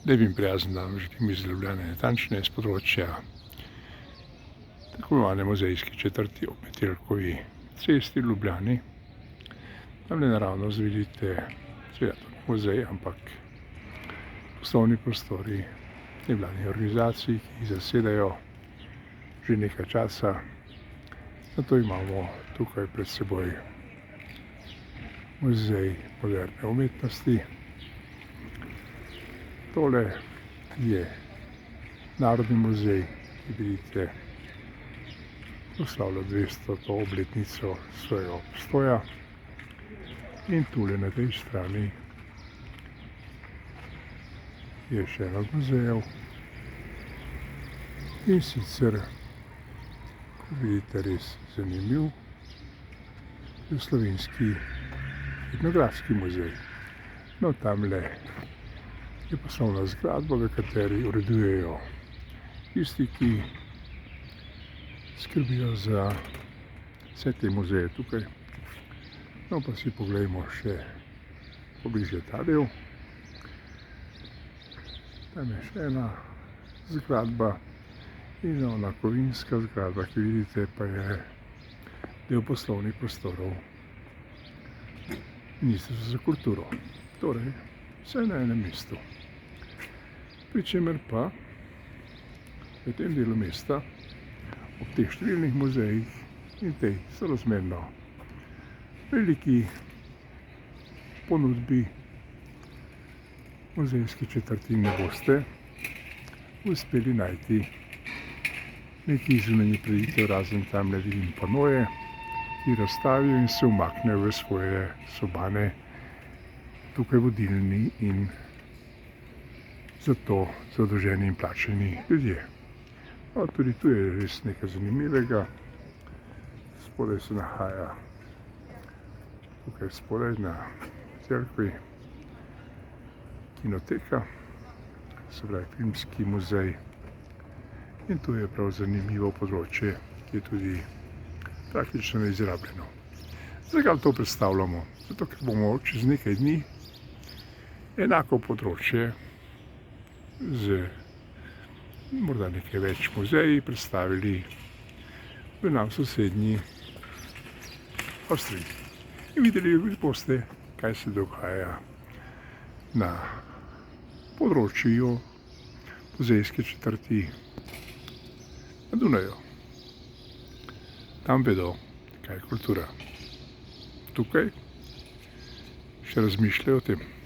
Lep in prijazen dan želim iz Ljubljane, natančneje s področja tako imenovane muzejske četrti ob Metelkovi cesti v Ljubljani. Tamle naravnost vidite seveda tudi muzej, ampak poslovni prostori nevladnih organizacij, ki jih zasedajo že nekaj časa. Zato imamo tukaj pred seboj muzej moderne umetnosti. Tole je Narodni muzej, ki vidite proslavlja 200. obletnico svojega obstoja. In tule na tej strani je še en od muzejev. In sicer, ko vidite, res zanimiv, je Slovenski etnografski muzej. No, tamle je poslovna zgradba, v kateri uredujejo tisti, ki skrbijo za vse te muzeje tukaj. No, pa si poglejmo še pobližje ta del. Tam je še ena zgradba in ona kovinska zgradba, ki vidite, pa je del poslovnih prostorov Ministrstva za kulturo. Torej, vse na enem mestu. Pri čemer pa v tem delu mesta, ob teh številnih muzejih in tej sorazmerno veliki ponudbi muzejske četrti ne boste uspeli najti nekih zunanjih prireditev, razen tamle vidim panoje, ki razstavijo in se umaknejo v svoje sobane, tukaj vodilni in zato zadolženi in plačani ljudje. No, tudi tu je res nekaj zanimivega. Spodaj se nahaja, tukaj spodaj na cerkvi, kinoteka, se pravi filmski muzej. In tu je prav zanimivo področje, ki je tudi praktično neizrabljeno. Zakaj to predstavljamo? Zato, ker bomo čez nekaj dni enako področje z morda nekaj več muzeji predstavili v nam sosednji Avstriji. In videli boste, kaj se dogaja na področju muzejske četrti na Dunaju. Tam vedo, kaj je kultura. Tukaj še razmišljajo o tem.